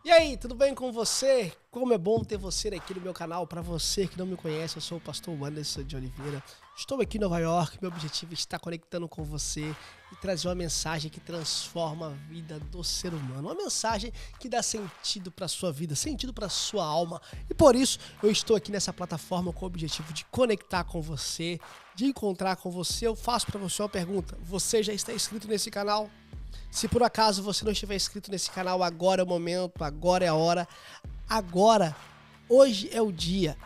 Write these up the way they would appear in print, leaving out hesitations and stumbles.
E aí, tudo bem com você? Como é bom ter você aqui no meu canal. Para você que não me conhece, eu sou o pastor Anderson de Oliveira. Estou aqui em Nova York. Meu objetivo é estar conectando com você e trazer uma mensagem que transforma a vida do ser humano. Uma mensagem que dá sentido para a sua vida, sentido para a sua alma. E por isso eu estou aqui nessa plataforma com o objetivo de conectar com você, de encontrar com você. Eu faço para você uma pergunta. Você já está inscrito nesse canal? Se por acaso você não estiver inscrito nesse canal, agora é o momento, agora é a hora, agora, hoje é o dia.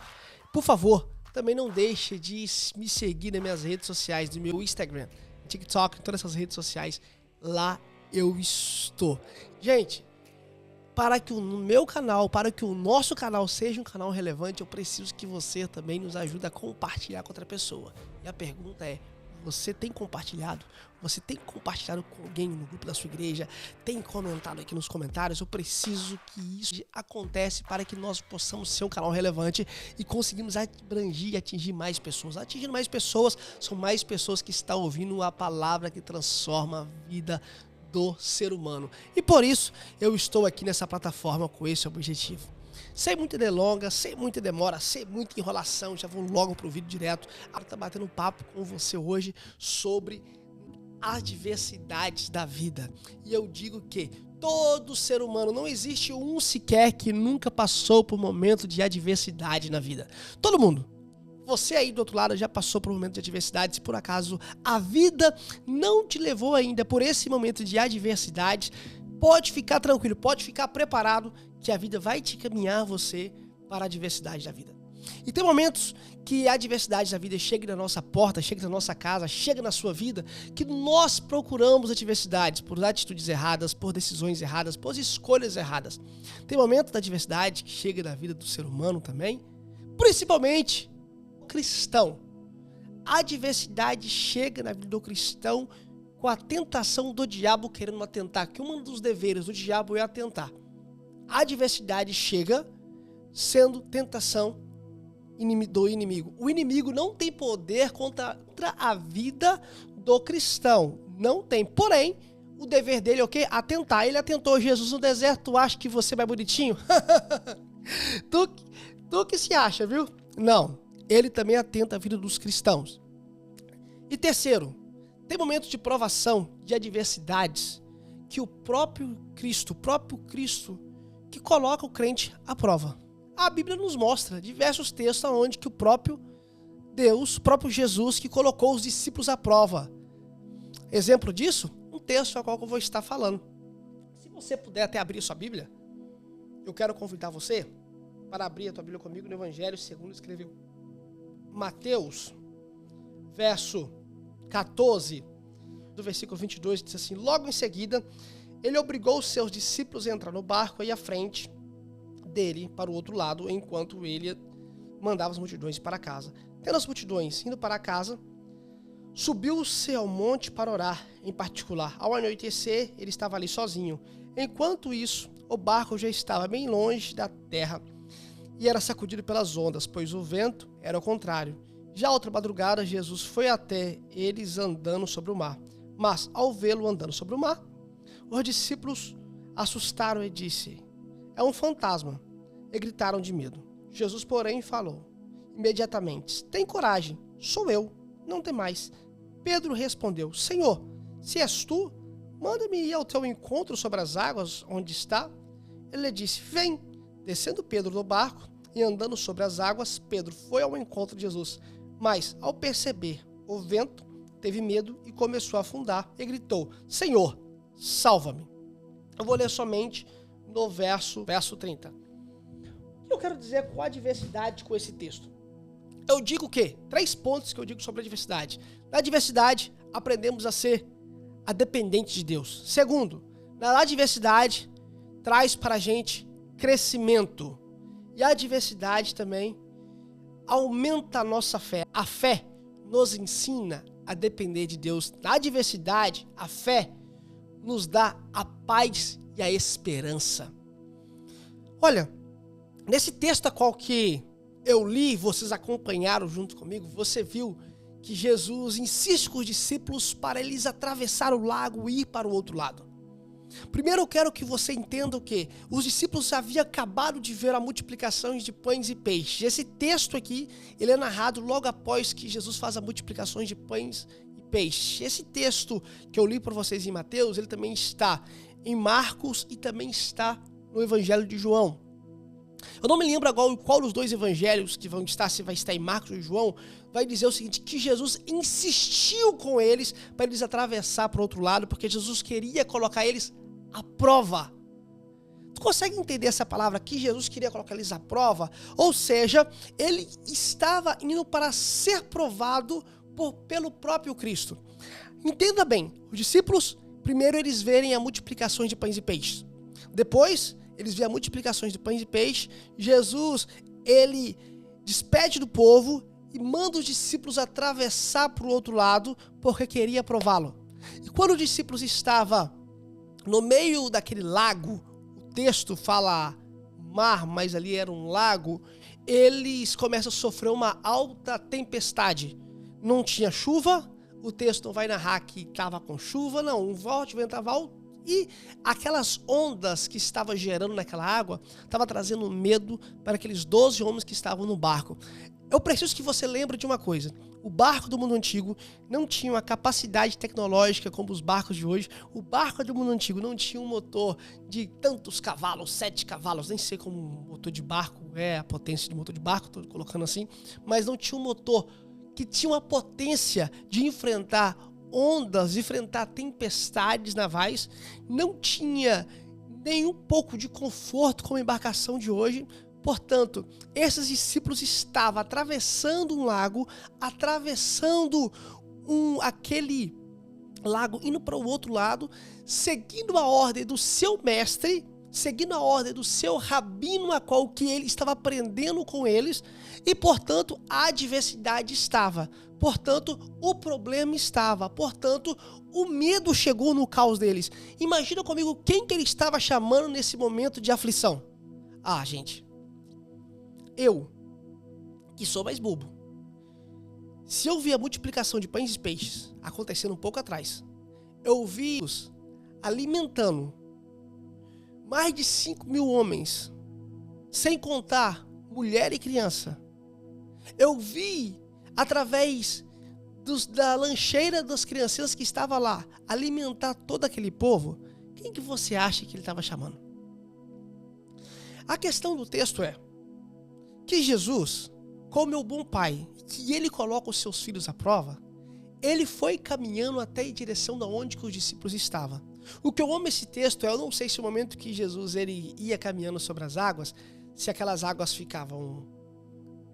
Por favor, também não deixe de me seguir nas minhas redes sociais, no meu Instagram, TikTok, todas essas redes sociais, lá eu estou. Gente, para que o meu canal, para que o nosso canal seja um canal relevante, eu preciso que você também nos ajude a compartilhar com outra pessoa. E a pergunta é, você tem compartilhado? Você tem compartilhado com alguém no grupo da sua igreja? Tem comentado aqui nos comentários? Eu preciso que isso aconteça para que nós possamos ser um canal relevante e conseguimos abranger e atingir mais pessoas. Atingindo mais pessoas, são mais pessoas que estão ouvindo a palavra que transforma a vida do ser humano. E por isso eu estou aqui nessa plataforma com esse objetivo. Sem muita delonga, sem muita demora, sem muita enrolação, já vou logo pro vídeo direto. Eu tô batendo um papo com você hoje sobre adversidades da vida. E eu digo que todo ser humano, não existe um sequer que nunca passou por um momento de adversidade na vida. Todo mundo. Você aí do outro lado já passou por um momento de adversidade. Se por acaso a vida não te levou ainda por esse momento de adversidade, pode ficar tranquilo, pode ficar preparado que a vida vai te caminhar você para a adversidade da vida. E tem momentos que a adversidade da vida chega na nossa porta, chega na nossa casa, chega na sua vida, que nós procuramos adversidades por atitudes erradas, por decisões erradas, por escolhas erradas. Tem momentos da adversidade que chega na vida do ser humano também, principalmente o cristão. A adversidade chega na vida do cristão com a tentação do diabo querendo atentar, que um dos deveres do diabo é atentar. A adversidade chega sendo tentação do inimigo. O inimigo não tem poder contra a vida do cristão. Não tem. Porém, o dever dele é o quê? Atentar. Ele atentou Jesus no deserto. Tu acha que você vai bonitinho? tu que se acha, viu? Não. Ele também atenta a vida dos cristãos. E terceiro, tem momentos de provação, de adversidades, que o próprio Cristo que coloca o crente à prova. A Bíblia nos mostra diversos textos onde que o próprio Deus, o próprio Jesus, que colocou os discípulos à prova. Exemplo disso, um texto ao qual eu vou estar falando. Se você puder até abrir sua Bíblia, eu quero convidar você para abrir a tua Bíblia comigo no Evangelho segundo escreveu Mateus, verso 14, do versículo 22, diz assim: logo em seguida, ele obrigou os seus discípulos a entrar no barco e ir à frente dele para o outro lado, enquanto ele mandava as multidões para casa. Tendo as multidões indo para casa, subiu-se ao monte para orar, em particular. Ao anoitecer, ele estava ali sozinho. Enquanto isso, o barco já estava bem longe da terra e era sacudido pelas ondas, pois o vento era ao contrário. Já outra madrugada, Jesus foi até eles andando sobre o mar. Mas, ao vê-lo andando sobre o mar, os discípulos assustaram e disse: é um fantasma, e gritaram de medo. Jesus, porém, falou imediatamente: tem coragem, sou eu, não tem mais. Pedro respondeu: Senhor, se és tu, manda-me ir ao teu encontro sobre as águas onde está. Ele lhe disse: vem. Descendo Pedro do barco e andando sobre as águas, Pedro foi ao encontro de Jesus. Mas, ao perceber o vento, teve medo e começou a afundar e gritou: Senhor, salva-me. Eu vou ler somente no verso 30. O que eu quero dizer com a adversidade com esse texto? Eu digo o quê? 3 pontos que eu digo sobre a adversidade. Na adversidade, aprendemos a ser dependentes de Deus. Segundo, na adversidade, traz para a gente crescimento. E a adversidade também aumenta a nossa fé. A fé nos ensina a depender de Deus. Na adversidade, a fé nos dá a paz e a esperança. Olha, nesse texto a qual que eu li, vocês acompanharam junto comigo, você viu que Jesus insiste com os discípulos para eles atravessar o lago e ir para o outro lado. Primeiro eu quero que você entenda o que os discípulos haviam acabado de ver a multiplicação de pães e peixes. Esse texto aqui, ele é narrado logo após que Jesus faz a multiplicação de pães e peixes. Esse texto que eu li para vocês em Mateus, ele também está em Marcos e também está no Evangelho de João. Eu não me lembro agora qual dos dois evangelhos que vão estar, se vai estar em Marcos ou João, vai dizer o seguinte, que Jesus insistiu com eles para eles atravessar para o outro lado, porque Jesus queria colocar eles à prova. Tu consegue entender essa palavra que Jesus queria colocar eles à prova? Ou seja, ele estava indo para ser provado pelo próprio Cristo. Entenda bem, os discípulos, primeiro eles verem a multiplicação de pães e peixes. Depois, eles veem a multiplicação de pães e peixes. Jesus, ele despede do povo e manda os discípulos atravessar para o outro lado porque queria prová-lo. E quando os discípulos estavam no meio daquele lago, o texto fala mar, mas ali era um lago, eles começam a sofrer uma alta tempestade. Não tinha chuva, o texto não vai narrar que estava com chuva, não, um vento estava alto. E aquelas ondas que estavam gerando naquela água, estavam trazendo medo para aqueles 12 homens que estavam no barco. Eu preciso que você lembre de uma coisa. O barco do mundo antigo não tinha uma capacidade tecnológica como os barcos de hoje. O barco do mundo antigo não tinha um motor de tantos cavalos, 7 cavalos, nem sei como um motor de barco é a potência de motor de barco, estou colocando assim, mas não tinha um motor que tinha uma potência de enfrentar ondas, enfrentar tempestades navais, não tinha nem um pouco de conforto como a embarcação de hoje. Portanto, esses discípulos estavam atravessando um lago, atravessando aquele lago, indo para o outro lado, seguindo a ordem do seu mestre, seguindo a ordem do seu rabino, a qual que ele estava aprendendo com eles, e, portanto, a adversidade estava. Portanto, o problema estava. Portanto, o medo chegou no caos deles. Imagina comigo quem que ele estava chamando nesse momento de aflição. Ah, gente, eu, que sou mais bobo, se eu vi a multiplicação de pães e peixes acontecendo um pouco atrás, eu vi-os alimentando mais de 5.000 homens, sem contar mulher e criança. Eu vi, através da lancheira das criancinhas que estava lá, alimentar todo aquele povo. Quem que você acha que ele estava chamando? A questão do texto é que Jesus, como meu bom pai, que ele coloca os seus filhos à prova, ele foi caminhando até em direção de onde que os discípulos estavam. O que eu amo esse texto é, eu não sei se o momento que Jesus ele ia caminhando sobre as águas, se aquelas águas ficavam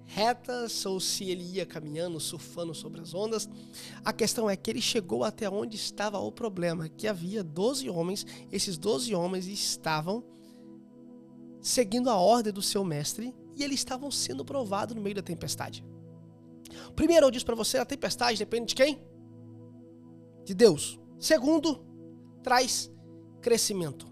retas ou se ele ia caminhando, surfando sobre as ondas. A questão é que ele chegou até onde estava o problema, que havia 12 homens, esses 12 homens estavam seguindo a ordem do seu mestre e eles estavam sendo provados no meio da tempestade. Primeiro, eu disse para você, a tempestade depende de quem? De Deus. Segundo, traz crescimento.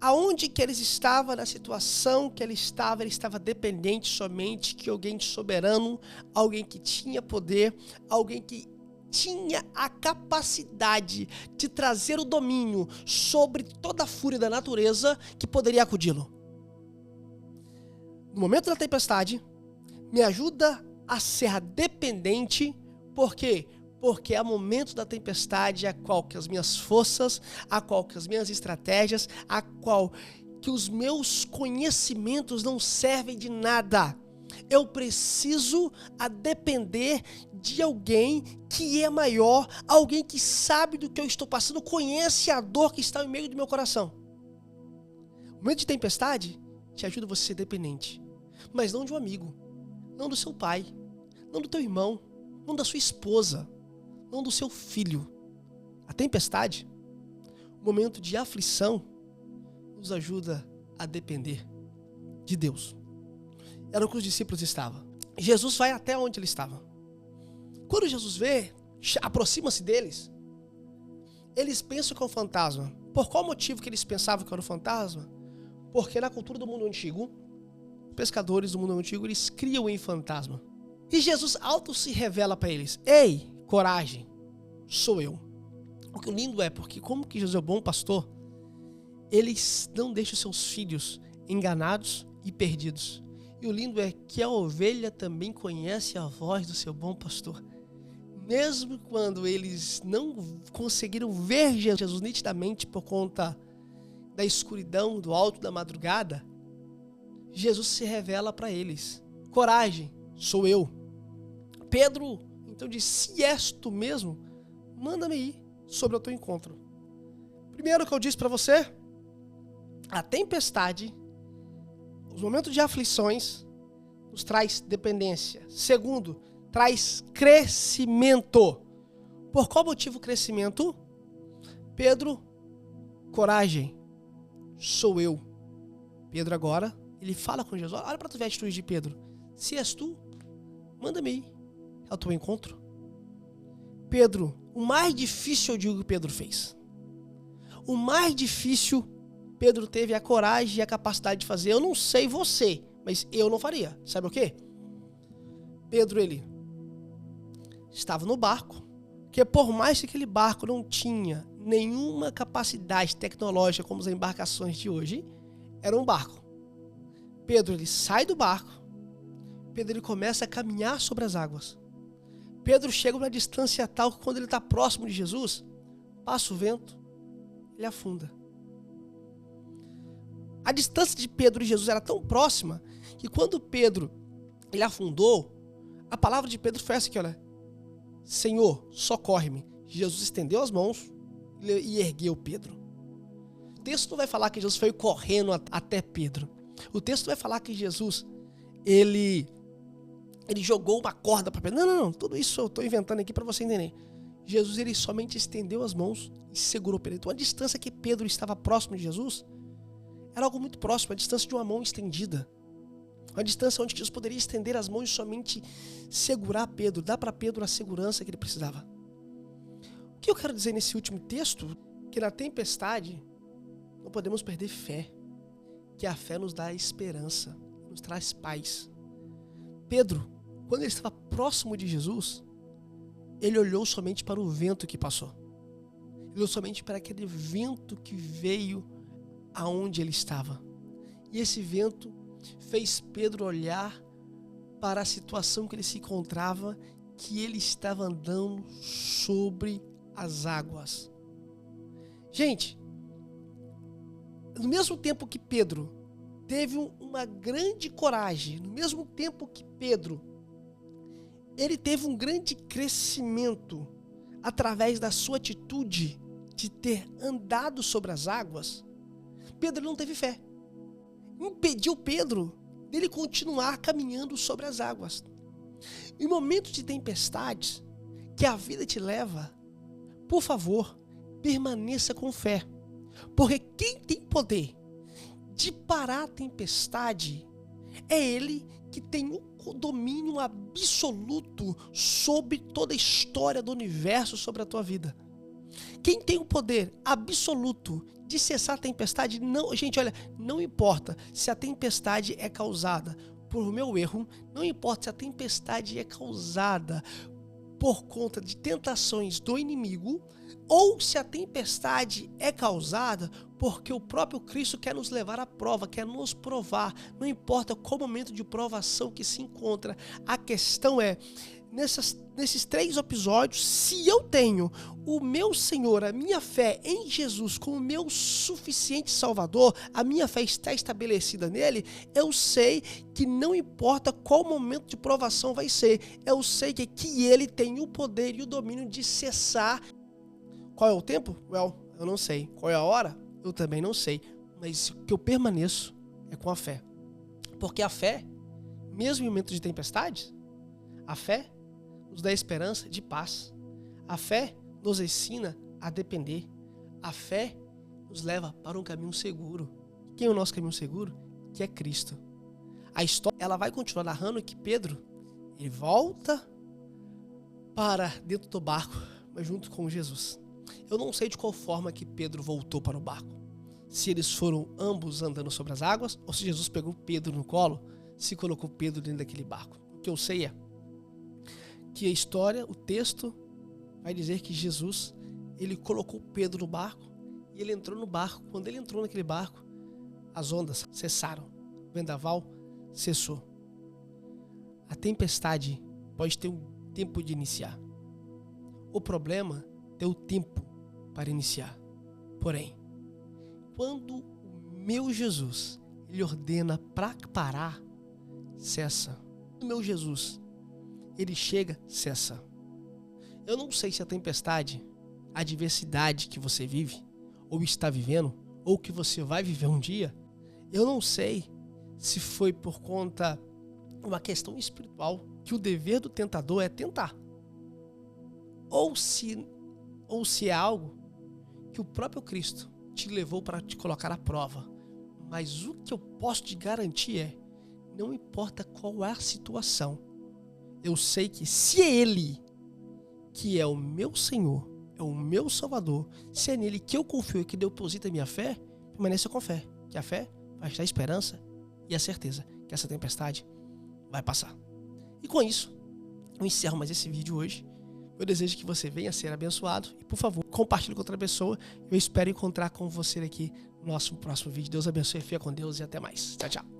Aonde que eles estavam, na situação que ele estava dependente somente que alguém soberano, alguém que tinha poder, alguém que tinha a capacidade de trazer o domínio sobre toda a fúria da natureza que poderia acudi-lo. No momento da tempestade, me ajuda a ser dependente, por quê? Porque é o momento da tempestade a qual que as minhas forças, a qual que as minhas estratégias, a qual que os meus conhecimentos não servem de nada. Eu preciso a depender de alguém que é maior, alguém que sabe do que eu estou passando, conhece a dor que está no meio do meu coração. O momento de tempestade te ajuda você a ser dependente, mas não de um amigo, não do seu pai, não do teu irmão, não da sua esposa, não do seu filho. A tempestade, o momento de aflição, nos ajuda a depender de Deus. Era o que os discípulos estavam. Jesus vai até onde ele estava. Quando Jesus vê, aproxima-se deles, eles pensam que é um fantasma. Por qual motivo que eles pensavam que era um fantasma? Porque na cultura do mundo antigo, os pescadores do mundo antigo, eles criam em fantasma. E Jesus auto se revela para eles. Ei, coragem, sou eu. O que lindo é porque como que Jesus é o bom pastor, eles não deixam seus filhos enganados e perdidos. E o lindo é que a ovelha também conhece a voz do seu bom pastor. Mesmo quando eles não conseguiram ver Jesus nitidamente por conta da escuridão, do alto da madrugada, Jesus se revela para eles. Coragem, sou eu. Pedro então diz, se és tu mesmo, manda-me ir sobre o teu encontro. Primeiro que eu disse para você, a tempestade, os momentos de aflições, nos traz dependência. Segundo, traz crescimento. Por qual motivo crescimento? Pedro, coragem, sou eu. Pedro agora, ele fala com Jesus, olha para tu ver a atitude de Pedro. Se és tu, manda-me ir ao teu encontro. Pedro, o mais difícil eu digo que Pedro fez. O mais difícil Pedro teve a coragem e a capacidade de fazer. Eu não sei você, mas eu não faria. Sabe o quê? Pedro, ele estava no barco, que por mais que aquele barco não tinha nenhuma capacidade tecnológica como as embarcações de hoje, era um barco. Pedro, ele sai do barco. Pedro, ele começa a caminhar sobre as águas. Pedro chega a uma distância tal que quando ele está próximo de Jesus, passa o vento, ele afunda. A distância de Pedro e Jesus era tão próxima que quando Pedro ele afundou, a palavra de Pedro foi essa aqui, olha. Senhor, socorre-me. Jesus estendeu as mãos e ergueu Pedro. O texto não vai falar que Jesus foi correndo até Pedro. O texto vai falar que Jesus, ele jogou uma corda para Pedro. Não. Tudo isso eu estou inventando aqui para você entender. Jesus, ele somente estendeu as mãos e segurou Pedro. Então a distância que Pedro estava próximo de Jesus era algo muito próximo, a distância de uma mão estendida. Uma distância onde Jesus poderia estender as mãos e somente segurar Pedro, dar para Pedro a segurança que ele precisava. O que eu quero dizer nesse último texto? Que na tempestade não podemos perder fé. Que a fé nos dá esperança, nos traz paz. Pedro, quando ele estava próximo de Jesus, ele olhou somente para o vento que passou. Ele olhou somente para aquele vento que veio aonde ele estava. E esse vento fez Pedro olhar para a situação que ele se encontrava, que ele estava andando sobre as águas. Gente, no mesmo tempo que Pedro teve uma grande coragem, no mesmo tempo que Pedro, ele teve um grande crescimento através da sua atitude de ter andado sobre as águas, Pedro não teve fé. Impediu Pedro dele continuar caminhando sobre as águas. Em momentos de tempestades que a vida te leva, por favor, permaneça com fé. Porque quem tem poder de parar a tempestade é ele que tem o domínio absoluto sobre toda a história do universo, sobre a tua vida. Quem tem o poder absoluto de cessar a tempestade, não, gente, olha, não importa se a tempestade é causada por meu erro, não importa se a tempestade é causada por conta de tentações do inimigo, ou se a tempestade é causada porque o próprio Cristo quer nos levar à prova, quer nos provar. Não importa qual momento de provação que se encontra, a questão é, nesses 3 episódios, se eu tenho o meu Senhor, a minha fé em Jesus como meu suficiente Salvador, a minha fé está estabelecida nele, eu sei que não importa qual momento de provação vai ser, eu sei que ele tem o poder e o domínio de cessar. Qual é o tempo? Eu não sei. Qual é a hora? Eu também não sei. Mas o que eu permaneço é com a fé. Porque a fé, mesmo em momentos de tempestades, a fé nos dá esperança de paz. A fé nos ensina a depender. A fé nos leva para um caminho seguro. Quem é o nosso caminho seguro? Que é Cristo. A história ela vai continuar narrando que Pedro, ele volta para dentro do barco, mas junto com Jesus. Eu não sei de qual forma que Pedro voltou para o barco. Se eles foram ambos andando sobre as águas, ou se Jesus pegou Pedro no colo, se colocou Pedro dentro daquele barco. O que eu sei é que a história, o texto, vai dizer que Jesus, ele colocou Pedro no barco E ele entrou no barco. Quando ele entrou naquele barco, as ondas cessaram. O vendaval cessou. A tempestade pode ter um tempo de iniciar. O problema é o tempo para iniciar. Porém, quando o meu Jesus, ele ordena para parar, cessa. O meu Jesus, ele chega, cessa. Eu não sei se a tempestade, a adversidade que você vive, ou está vivendo, ou que você vai viver um dia, eu não sei se foi por conta de uma questão espiritual, que o dever do tentador é tentar. Ou se é algo que o próprio Cristo te levou para te colocar à prova. Mas o que eu posso te garantir é, não importa qual é a situação, eu sei que se é Ele, que é o meu Senhor, é o meu Salvador, se é nele que eu confio e que deposita a minha fé, permaneça com fé, que a fé vai te dar esperança e a certeza que essa tempestade vai passar. E com isso, eu encerro mais esse vídeo hoje. Eu desejo que você venha ser abençoado e, por favor, compartilhe com outra pessoa. Eu espero encontrar com você aqui no nosso próximo vídeo. Deus abençoe, fica com Deus e até mais. Tchau, tchau.